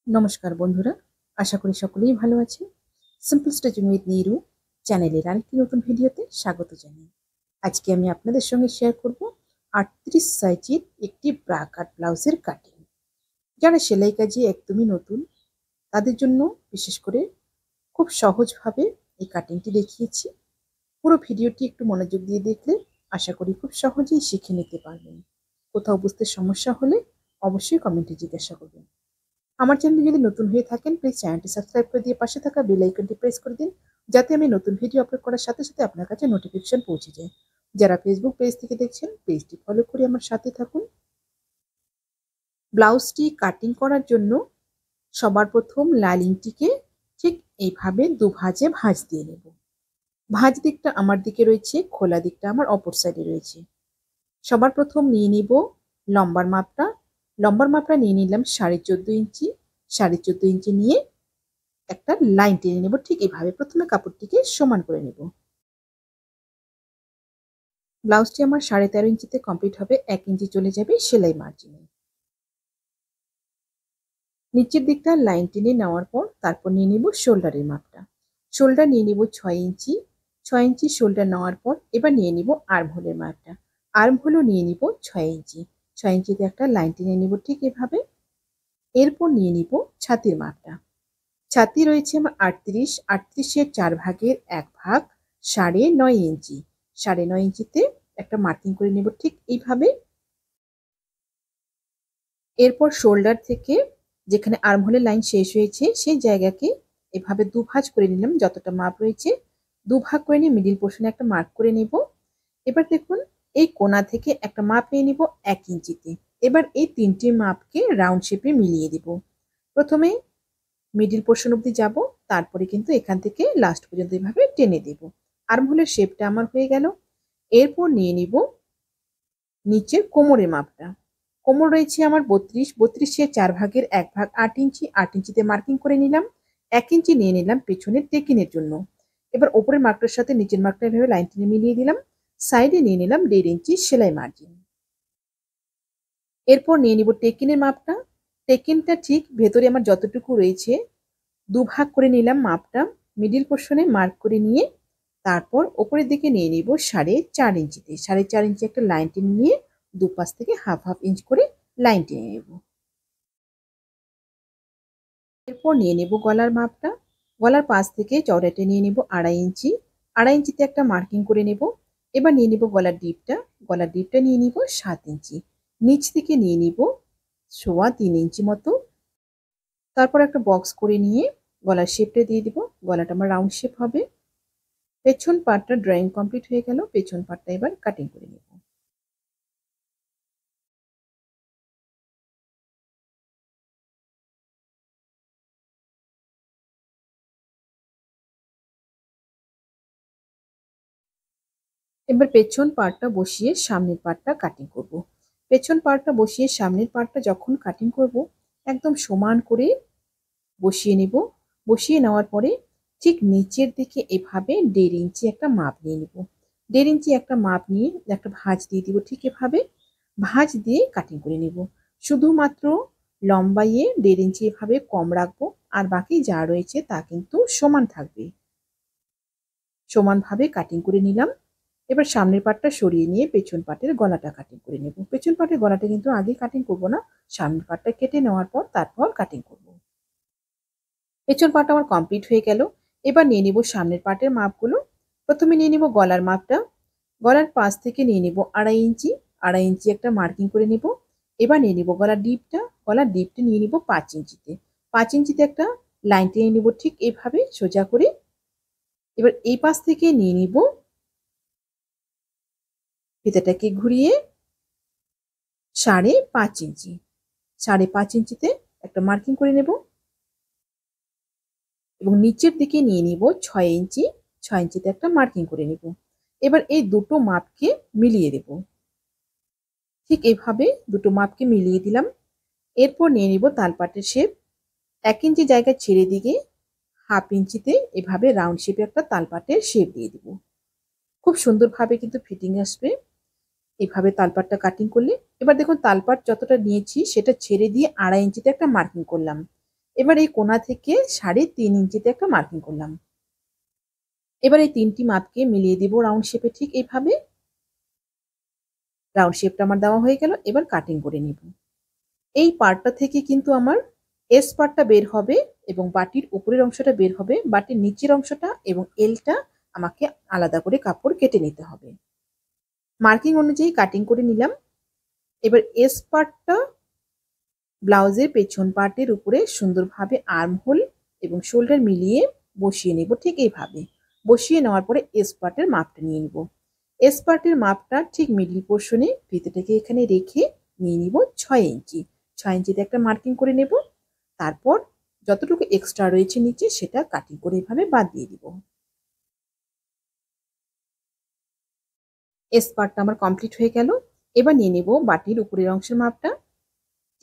নমস্কার বন্ধুরা, আশা করি সকলেই ভালো আছেন। সিম্পল স্টিচিং উইথ নিরু চ্যানেলের আরেকটি নতুন ভিডিওতে স্বাগত জানাই। আজকে আমি আপনাদের সঙ্গে শেয়ার করব 38 সাইজের একটি ব্রা কাট ব্লাউজের কাটিং। যারা সেলাই কাজে একদমই নতুন তাদের জন্য বিশেষ করে খুব সহজভাবে এই কাটিংটি দেখিয়েছি। পুরো ভিডিওটি একটু মনোযোগ দিয়ে দেখলে আশা করি খুব সহজেই শিখে নিতে পারবেন। কোথাও বুঝতে সমস্যা হলে অবশ্যই কমেন্টে জিজ্ঞাসা করবেন। আমার চ্যানেলে যদি নতুন হয়ে থাকেন প্লিজ চ্যানেলটি সাবস্ক্রাইব করে দিয়ে পাশে থাকা বেল আইকনটি প্রেস করে দিন, যাতে আমি নতুন ভিডিও আপলোড করার সাথে সাথে আপনার কাছে নোটিফিকেশন পৌঁছে যায়। যারা ফেসবুক পেজ থেকে দেখছেন পেজটি ফলো করে আমার সাথে থাকুন। ব্লাউজটি কাটিং করার জন্য সবার প্রথম লাইনিংটিকে ঠিক এইভাবে দুভাজে ভাঁজ দিয়ে নেব। ভাঁজ দিকটা আমার দিকে রয়েছে, খোলা দিকটা আমার অপর সাইডে রয়েছে। সবার প্রথম নিয়ে নিব লম্বার মাপটা। লম্বার মাপটা নিয়ে নিলাম 14.5 ইঞ্চি। 14.5 ইঞ্চি নিয়ে একটা লাইন টেনে নেব। ঠিক এইভাবে প্রথমে কাপড়টিকে সমান করে নেব। ব্লাউজটি আমার 13.5 ইঞ্চিতে কমপ্লিট হবে। 1 ইঞ্চি চলে যাবে সেলাই মার্জিনে। নিচের দিকটা লাইন টেনে নেওয়ার পর তারপর নিয়ে নেব শোল্ডারের মাপটা। শোল্ডার নিয়ে নেব 6 ইঞ্চি। 6 ইঞ্চি শোল্ডার নেওয়ার পর এবার নিয়ে নিব আর্ম হোলের মাপটা। আর্ম হোলও নিয়ে নিব 6 ইঞ্চি। 6 ইঞ্চিতে একটা লাইন টেনে নেব ঠিক এভাবে। এরপর নিয়ে নিব ছাতির মাপটা। ছাতি রয়েছে আমার 38। 38-এর 4 ভাগের 1 ভাগ 9.5 ইঞ্চি। 9.5 ইঞ্চিতে একটা মার্কিং করে নেব ঠিক এইভাবে। এরপর শোল্ডার থেকে যেখানে আর্মহোলের লাইন শেষ হয়েছে সেই জায়গাকে এভাবে দুভাজ করে নিলাম। যতটা মাপ রয়েছে দুভাগ করে নিয়ে মিডিল পোর্শনে একটা মার্ক করে নেব। এবার দেখুন এই কোণা থেকে একটা মাপ নিয়ে নিব 1 ইঞ্চিতে। এবার এই তিনটি মাপকে রাউন্ড শেপে মিলিয়ে দেব। প্রথমে মিডিল পোর্শন অব্দি যাব, তারপরে কিন্তু এখান থেকে লাস্ট পর্যন্ত এভাবে টেনে দেব। আর্মহোলের শেপটা আমার হয়ে গেল। এরপর নিয়ে নিব নিচের কোমরের মাপটা। কোমর রয়েছে আমার 32। 32-এর 4 ভাগের 1 ভাগ 8 ইঞ্চি। 8 ইঞ্চিতে মার্কিং করে নিলাম। 1 ইঞ্চি নিয়ে নিলাম পেছনের টেকিনের জন্য। এবার ওপরের মার্কটার সাথে নিচের মার্কটা এভাবে লাইন টেনে মিলিয়ে দিলাম। সাইডে নিয়ে নিলাম 1.5 ইঞ্চি সেলাই মার্জিন। এরপর নিয়ে নিব টেকিনের মাপটা। টেকিনটা ঠিক ভেতরে আমার যতটুকু রয়েছে দুভাগ করে নিলাম মাপটা। মিডিল পোর্শনে মার্ক করে নিয়ে তারপর ওপরের দিকে নিয়ে নিব 4.5 ইঞ্চিতে। 4.5 ইঞ্চি একটা লাইন টেনে নিয়ে দুপাশ থেকে হাফ হাফ ইঞ্চ করে লাইন টেনে নেব। এরপর নিয়ে নেব গলার মাপটা। গলার পাশ থেকে চওড়াটা নিয়ে নেব 2.5 ইঞ্চি। 2.5 ইঞ্চিতে একটা মার্কিং করে নেব। এবার নিয়ে নেব গলার ডিপটা। গলার ডিপটা নিয়ে নিব 7 ইঞ্চি। নিচ থেকে নিয়ে নিব 3.25 ইঞ্চি মতো। তারপর একটা বক্স করে নিয়ে গলার শেপটা দিয়ে দিব। গলাটা আমার রাউন্ড শেপ হবে। পেছন পার্টটা ড্রয়িং কমপ্লিট হয়ে গেল। পেছন পার্টটা এবার কাটিং করে নেব। এবার পেছন পার্টটা বসিয়ে সামনের পার্টটা কাটিং করব। পেছন পার্টটা বসিয়ে সামনের পার্টটা যখন কাটিং করব একদম সমান করে বসিয়ে নেব। বসিয়ে নেওয়ার পরে ঠিক নিচের দিকে এভাবে 1.5 ইঞ্চি একটা মাপ নিয়ে নেব। 1.5 ইঞ্চি একটা মাপ নিয়ে একটা ভাঁজ দিয়ে দিব ঠিক এভাবে। ভাঁজ দিয়ে কাটিং করে নেব। শুধুমাত্র লম্বাইয়ে 1.5 ইঞ্চি এভাবে কম রাখবো, আর বাকি যা রয়েছে তা কিন্তু সমান থাকবে। সমানভাবে কাটিং করে নিলাম। এবার সামনের পার্টটা সরিয়ে নিয়ে পেছন পার্টের গলাটা কাটিং করে নেব। পেছন পার্টের গলাটা কিন্তু আগে কাটিং করব না, সামনের পার্টটা কেটে নেওয়ার পর তারপর কাটিং করব। পেছন পার্টটা আমার কমপ্লিট হয়ে গেল। এবার নিয়ে নিব সামনের পার্টের মাপগুলো। প্রথমে নিয়ে নিব গলার মাপটা। গলার পাশ থেকে নিয়ে নিব 2.5 ইঞ্চি। 2.5 ইঞ্চি একটা মার্কিং করে নেব। এবার নিয়ে নিব গলার ডিপটা। গলার ডিপটা নিয়ে নিব 5 ইঞ্চিতে। 5 ইঞ্চিতে একটা লাইন টেনে নিব ঠিক এইভাবে সোজা করে। এবার এই পাশ থেকে নিয়ে নিব ফিতাটাকে ঘুরিয়ে 5.5 ইঞ্চি। 5.5 ইঞ্চিতে একটা মার্কিং করে নেব এবং নিচের দিকে নিয়ে নিব 6 ইঞ্চি। 6 ইঞ্চিতে একটা মার্কিং করে নেব। এবার এই দুটো মাপকে মিলিয়ে দেব। ঠিক এইভাবে দুটো মাপকে মিলিয়ে দিলাম। এরপর নিয়ে নিব তালপাটের শেপ। 1 ইঞ্চি জায়গা ছেড়ে দিয়ে হাফ ইঞ্চিতে এভাবে রাউন্ড শেপে একটা তালপাটের শেপ দিয়ে দিব। খুব সুন্দরভাবে কিন্তু ফিটিং আসবে এভাবে তালপাটটা কাটিং করলে। এবার দেখুন তালপাট যতটা নিয়েছি সেটা ছেড়ে দিয়ে 2.5 ইঞ্চিতে একটা মার্কিং করলাম। এবার এই কোণা থেকে 3.5 ইঞ্চিতে একটা মার্কিং করলাম। এবার এই 3টি মাপকে মিলিয়ে দিব রাউন্ড শেপে, ঠিক এইভাবে। রাউন্ড শেপটা আমার দেওয়া হয়ে গেল। এবার কাটিং করে নিব। এই পার্টটা থেকে কিন্তু আমার এস পার্টটা বের হবে এবং বাটির উপরের অংশটা বের হবে। বাটির নিচের অংশটা এবং এলটা আমাকে আলাদা করে কাপড় কেটে নিতে হবে। মার্কিং অনুযায়ী কাটিং করে নিলাম। এবার এস পার্টটা ব্লাউজের পেছন পার্টের উপরে সুন্দরভাবে আর্মহোল এবং শোল্ডার মিলিয়ে বসিয়ে নেব, ঠিক এইভাবে। বসিয়ে নেওয়ার পরে এস পার্টের মাপটা নিয়ে নিব। এস পার্টের মাপটা ঠিক মিডল পোর্শনে ফিতেটাকে এখানে রেখে নিয়ে নিব 6 ইঞ্চি। 6 ইঞ্চিতে একটা মার্কিং করে নেব। তারপর যতটুকু এক্সট্রা রয়েছে নিচে সেটা কাটিং করে এভাবে বাদ দিয়ে দিব। এস পার্টটা আমার কমপ্লিট হয়ে গেল। এবার নিয়ে নেব বাটির উপরের অংশের মাপটা।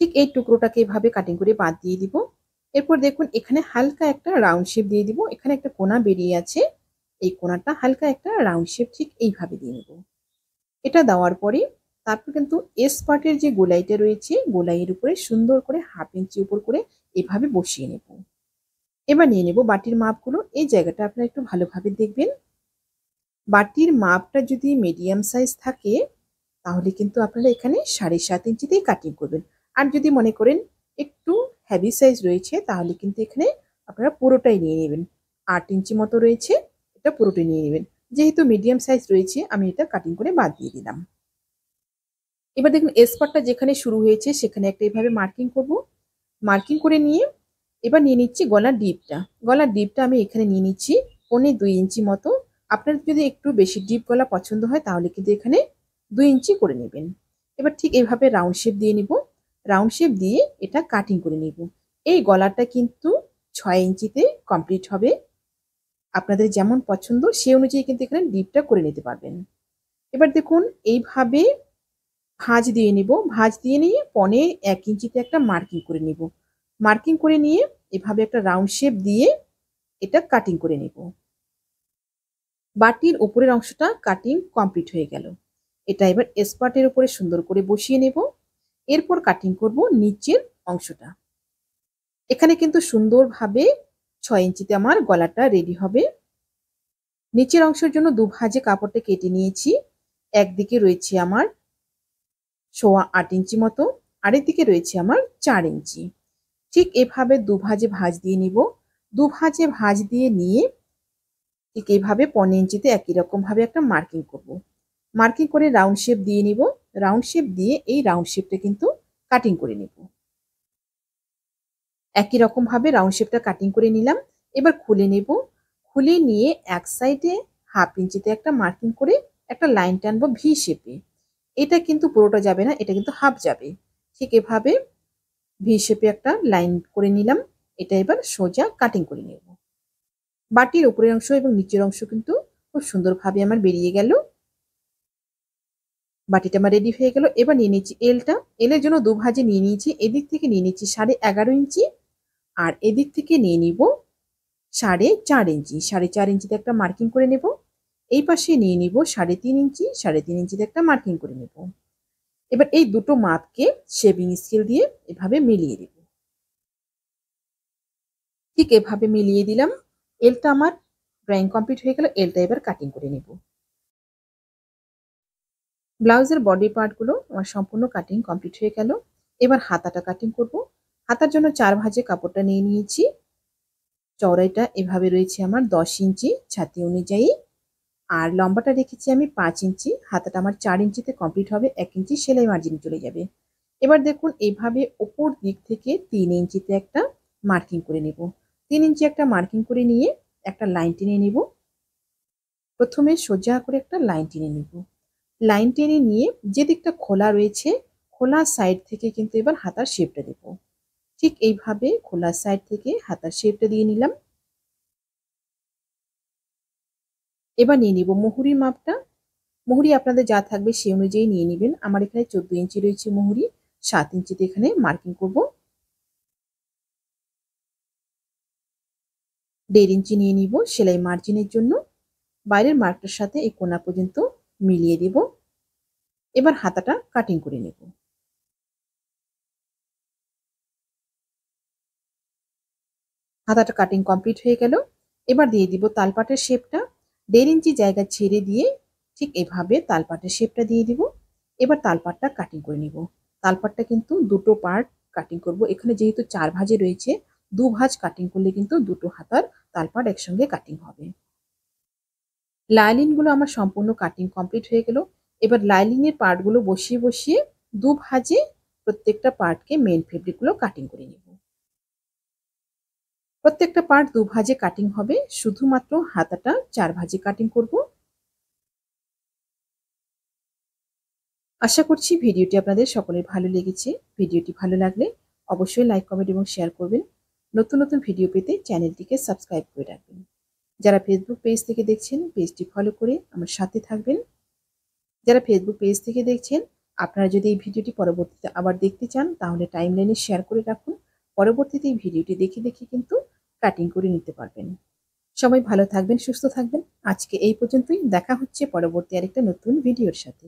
ঠিক এই টুকরোটাকে এভাবে কাটিং করে বাদ দিয়ে দিব। এরপর দেখুন এখানে হালকা একটা রাউন্ড শেপ দিয়ে দিব। এখানে একটা কোণা বেরিয়ে আছে, এই কোণাটা হালকা একটা রাউন্ড শেপ ঠিক এইভাবে দিয়ে নেব। এটা দেওয়ার পরে তারপর কিন্তু এস পার্টের যে গোলাইটা রয়েছে, গোলাইয়ের উপরে সুন্দর করে 1/2 ইঞ্চি উপর করে এভাবে বসিয়ে নেব। এবার নিয়ে নেব বাটির মাপগুলো। এই জায়গাটা আপনারা একটু ভালোভাবে দেখবেন। বাটির মাপটা যদি মিডিয়াম সাইজ থাকে তাহলে কিন্তু আপনারা এখানে 7.5 ইঞ্চিতেই কাটিং করবেন। আর যদি মনে করেন একটু হেভি সাইজ রয়েছে তাহলে কিন্তু এখানে আপনারা পুরোটাই নিয়ে নেবেন। 8 ইঞ্চি মতো রয়েছে, এটা পুরোটাই নিয়ে নেবেন। যেহেতু মিডিয়াম সাইজ রয়েছে আমি এটা কাটিং করে বাদ দিয়ে দিলাম। এবার দেখুন এস পার্টটা যেখানে শুরু হয়েছে সেখানে একটা এইভাবে মার্কিং করব। মার্কিং করে নিয়ে এবার নিয়ে নিচ্ছি গলার ডিপটা। গলার ডিপটা আমি এখানে নিয়ে নিচ্ছি 1.25 ইঞ্চি মতো। আপনার যদি একটু বেশি ডিপ গলা পছন্দ হয় তাহলে কিন্তু এখানে 2 ইঞ্চি করে নেবেন। এবার ঠিক এইভাবে রাউন্ড শেপ দিয়ে নিব। রাউন্ড শেপ দিয়ে এটা কাটিং করে নিব। এই গলাটা কিন্তু 6 ইঞ্চিতে কমপ্লিট হবে। আপনাদের যেমন পছন্দ সেই অনুযায়ী কিন্তু এখানে ডিপটা করে নিতে পারবেন। এবার দেখুন এইভাবে ভাঁজ দিয়ে নিব। ভাঁজ দিয়ে নিয়ে 1.25 ইঞ্চিতে একটা মার্কিং করে নিব। মার্কিং করে নিয়ে এভাবে একটা রাউন্ড শেপ দিয়ে এটা কাটিং করে নিব। বাটির উপরের অংশটা কাটিং কমপ্লিট হয়ে গেল। এটা এবার এস পার্টের উপরে সুন্দর করে বসিয়ে নেব। এরপর কাটিং করব নিচের অংশটা। এখানে কিন্তু সুন্দরভাবে 6 ইঞ্চিতে আমার গলাটা রেডি হবে। নিচের অংশের জন্য দুভাজে কাপড়টা কেটে নিয়েছি। একদিকে রয়েছে আমার 8.25 ইঞ্চি মতো, আরেকদিকে রয়েছে আমার 4 ইঞ্চি। ঠিক এভাবে দুভাজে ভাঁজ দিয়ে নিব। দুভাজে ভাঁজ দিয়ে নিয়ে ঠিক এইভাবে 1.25 ইঞ্চিতে একই রকম ভাবে একটা মার্কিং করব। মার্কিং করে রাউন্ড শেপ দিয়ে নিব। রাউন্ড শেপ দিয়ে এই রাউন্ড শেপটা কিন্তু কাটিং করে নিব। একই রকম ভাবে রাউন্ড শেপটা কাটিং করে নিলাম। এবার খুলে নেব। খুলে নিয়ে এক সাইডে 1/2 ইঞ্চিতে একটা মার্কিং করে একটা লাইন টানবো ভি শেপে। এটা কিন্তু পুরোটা যাবে না, এটা কিন্তু হাফ যাবে। ঠিক এভাবে ভি শেপে একটা লাইন করে নিলাম। এটা এবার সোজা কাটিং করে নেব। বাটির উপরের অংশ এবং নিচের অংশ কিন্তু খুব সুন্দরভাবে আমার বেরিয়ে গেল। বাটিটা আমার রেডি হয়ে গেল। এবার নিয়ে নিচ্ছি এলটা। এলের জন্য দুভাজে নিয়ে নিয়েছি। এদিক থেকে নিয়ে নিচ্ছি 11.5 ইঞ্চি আর এদিক থেকে নিয়ে নিব 4.5 ইঞ্চি। 4.5 ইঞ্চিতে একটা মার্কিং করে নেব। এই পাশে নিয়ে নিব 3.5 ইঞ্চি। 3.5 ইঞ্চিতে একটা মার্কিং করে নেব। এবার এই দুটো মাপকে শেভিং স্কেল দিয়ে এভাবে মিলিয়ে দেব। ঠিক এভাবে মিলিয়ে দিলাম। এলটা আমার ড্রয়িং কমপ্লিট হয়ে গেল। এলটা এবার কাটিং করে নেব। ব্লাউজের বডি পার্টগুলো আমার সম্পূর্ণ কাটিং কমপ্লিট হয়ে গেল। এবার হাতাটা কাটিং করব। হাতার জন্য 4 ভাঁজে কাপড়টা নিয়ে নিয়েছি। চওড়াইটা এভাবে রয়েছে আমার 10 ইঞ্চি ছাতি অনুযায়ী। আর লম্বাটা রেখেছি আমি 5 ইঞ্চি। হাতাটা আমার 4 ইঞ্চিতে কমপ্লিট হবে। 1 ইঞ্চি সেলাই মার্জিন চলে যাবে। এবার দেখুন এইভাবে উপর দিক থেকে 3 ইঞ্চিতে একটা মার্কিং করে নেব। 3 ইঞ্চি একটা মার্কিং করে নিয়ে একটা লাইন টেনে নেব। প্রথমে সোজা করে একটা লাইন টেনে নেব। লাইন টেনে নিয়ে যে দিকটা খোলা রয়েছে খোলা সাইড থেকে কিন্তু এবার হাতার শেপটা দেব। ঠিক এইভাবে খোলা সাইড থেকে হাতার শেপটা দিয়ে নিলাম। এবার নিয়ে নিব মুহুরির মাপটা। মুহুরি আপনাদের যা থাকবে সেই অনুযায়ী নিয়ে নেবেন। আমার এখানে 14 ইঞ্চি রয়েছে মুহুরি। 7 ইঞ্চিতে এখানে মার্কিং করব। 1.5 ইঞ্চি নিয়ে নিব সেলাই মার্জিনের জন্য। বাইরের মার্কটার সাথে এই কোণা পর্যন্ত মিলিয়ে দেব। এবার হাতাটা কাটিং করে নেব। হাতাটা কাটিং কমপ্লিট হয়ে গেল। এবার দিয়ে দিব তালপাটের শেপটা। 1.5 ইঞ্চি জায়গা ছেড়ে দিয়ে ঠিক এভাবে তালপাটের শেপটা দিয়ে দিব। এবার তালপাটটা কাটিং করে নিব। তালপাটটা কিন্তু দুটো পার্ট কাটিং করব। এখানে যেহেতু 4 ভাঁজে রয়েছে, 2 ভাঁজ কাটিং করলে কিন্তু দুটো হাতার তালপাট একসঙ্গে কাটিং হবে। লাইলিনগুলো আমার সম্পূর্ণ কাটিং কমপ্লিট হয়ে গেল। এবার লাইলিনের পার্টগুলো বসিয়ে বসিয়ে 2 ভাঁজে প্রত্যেকটা পার্টকে মেইন ফেব্রিকগুলো কাটিং করে নেব। প্রত্যেকটা পার্ট 2 ভাঁজে কাটিং হবে, শুধুমাত্র হাতাটা 4 ভাঁজে কাটিং করব। আশা করছি ভিডিওটি আপনাদের সকলের ভালো লেগেছে। ভিডিওটি ভালো লাগলে অবশ্যই লাইক, কমেন্ট এবং শেয়ার করবেন। নতুন নতুন ভিডিও পেতে চ্যানেলটিকে সাবস্ক্রাইব করে রাখবেন। যারা ফেসবুক পেজ থেকে দেখছেন, পেজটি ফলো করে আমার সাথে থাকবেন। যারা ফেসবুক পেজ থেকে দেখছেন, আপনারা যদি এই ভিডিওটি পরবর্তীতে আবার দেখতে চান, তাহলে টাইমলাইনে শেয়ার করে রাখুন। পরবর্তীতে এই ভিডিওটি দেখে দেখে কিন্তু কাটিং করে নিতে পারবেন। সবাই ভালো থাকবেন, সুস্থ থাকবেন। আজকে এই পর্যন্তই। দেখা হচ্ছে পরবর্তী আরেকটা নতুন ভিডিওর সাথে।